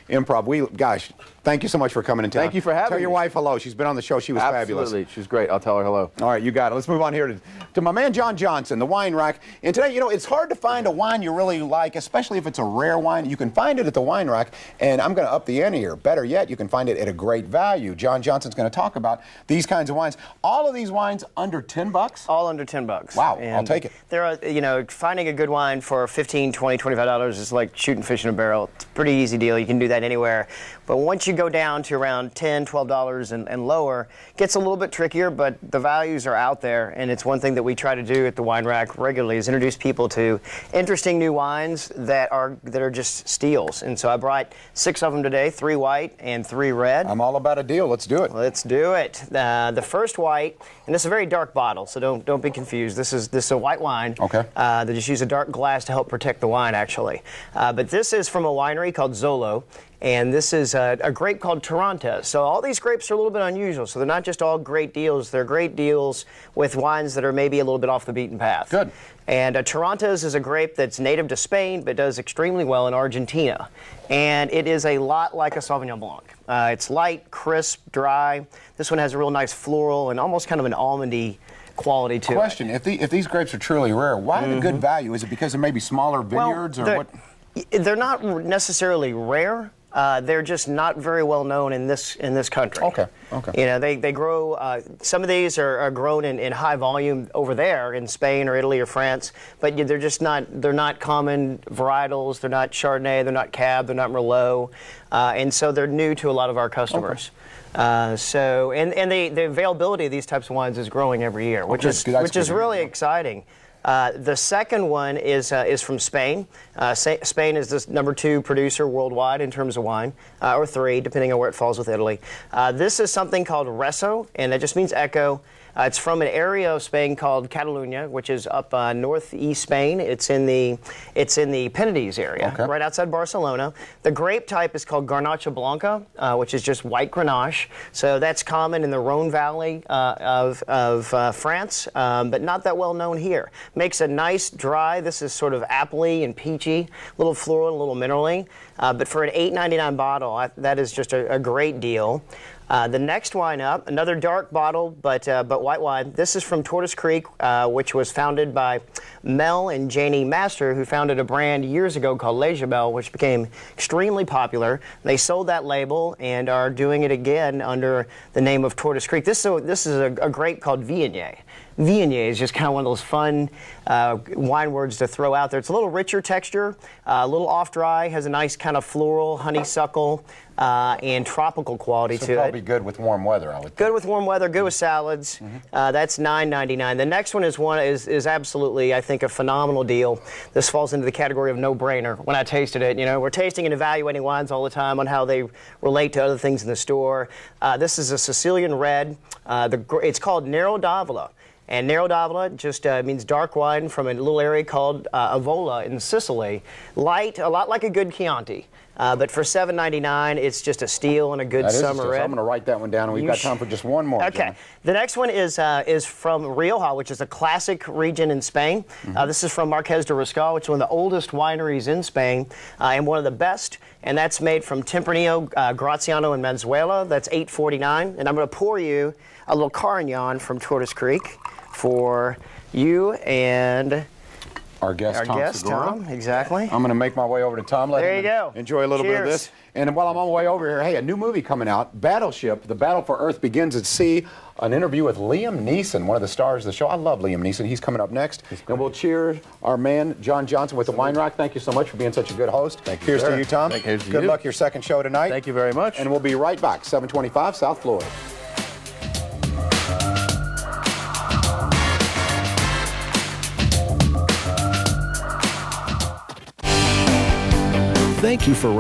Improv. Gosh, thank you so much for coming in town. Thank you for having me. Tell your wife hello. She's been on the show. She was fabulous. Absolutely. She's great. I'll tell her hello. All right, you got it. Let's move on here to my man John Johnson, the wine rack. And today, you know, it's hard to find a wine you really like, especially if it's a rare wine. You can find it at the wine rack, and I'm going to up the ante here. Better yet, you can find it at a great value. John Johnson's going to talk about these kinds of wines. All of these wines under $10? All under $10. Wow, and I'll take it. There are, you know, finding a good wine for $15, $20, $25 is like shooting fish in a barrel. It's a pretty easy deal. You can do that anywhere. But once you go down to around $10, $12 and lower, it gets a little bit trickier, but the values are out there, and it's one thing that we try to do at the wine rack regularly is introduce people to interesting new wines that are just steals. And so I brought 6 of them today, 3 white and 3 red. I'm all about a deal. Let's do it. Let's do it. The first white, and this is a very dark bottle, so don't be confused. This is a white wine. Okay. They just use a dark glass to help protect the wine, actually. But this is from a winery called Zolo. And this is a grape called Tarantes. So all these grapes are a little bit unusual. So they're not just all great deals. They're great deals with wines that are maybe a little bit off the beaten path. Good. And Tarantes is a grape that's native to Spain, but does extremely well in Argentina. And it is a lot like a Sauvignon Blanc. It's light, crisp, dry. This one has a real nice floral and almost kind of an almondy quality to it. Question, if these grapes are truly rare, why the good value? Is it because there may be smaller vineyards or what? They're not necessarily rare. They're just not very well known in this country. Okay. Okay. You know, they grow. Some of these are grown in high volume over there in Spain or Italy or France, but they're just not. They're not common varietals. They're not Chardonnay. They're not Cab. They're not Merlot, and so they're new to a lot of our customers. Okay. The availability of these types of wines is growing every year, which is really exciting. The second one is from Spain. Spain is the #2 producer worldwide in terms of wine, or 3, depending on where it falls with Italy. This is something called Reso, and that just means echo. It's from an area of Spain called Catalonia, which is up northeast Spain. It's in the Penedès area, right outside Barcelona. The grape type is called Garnacha Blanca, which is just white Grenache. So that's common in the Rhone Valley of France, but not that well known here. Makes a nice dry. This is sort of appley and peachy, a little floral, a little minerally. But for an $8.99 bottle, that is just a great deal. The next wine up, another dark bottle, but white wine. This is from Tortoise Creek, which was founded by Mel and Janie Master, who founded a brand years ago called Les Jumelles, which became extremely popular. They sold that label and are doing it again under the name of Tortoise Creek. This is a grape called Viognier. Viognier is just kind of one of those fun wine words to throw out there. It's a little richer texture, a little off-dry, has a nice kind of floral, honeysuckle, and tropical quality to it. Probably good with warm weather, I would think. Good with warm weather, good with salads. That's $9.99. The next one is absolutely, I think, a phenomenal deal. This falls into the category of no-brainer. When I tasted it, you know, we're tasting and evaluating wines all the time on how they relate to other things in the store. This is a Sicilian red. It's called Nero d'Avola. And Nero d'Avola just means dark wine from a little area called Avola in Sicily. Light, a lot like a good Chianti. But for $7.99, it's just a steal and a good summer red. I'm going to write that one down, and we've got time for just one more. Okay. John. The next one is from Rioja, which is a classic region in Spain. This is from Marqués de Riscal, which is one of the oldest wineries in Spain, and one of the best. And that's made from Tempranillo, Graziano, and Manzuela. That's $8.49. And I'm going to pour you a little Carignan from Tortoise Creek for you and our guest, Tom. Exactly. I'm going to make my way over to Tom. There you go. Enjoy a little bit of this. And while I'm on my way over here, hey, a new movie coming out, Battleship, The Battle for Earth Begins at Sea. An interview with Liam Neeson, one of the stars of the show. I love Liam Neeson. He's coming up next. And we'll cheer our man, John Johnson, with the Wine Rack. Thank you so much for being such a good host. Thank you, Here's sir. to you, Tom. Good luck your second show tonight. Thank you very much. And we'll be right back, 725 South Floyd. Thank you for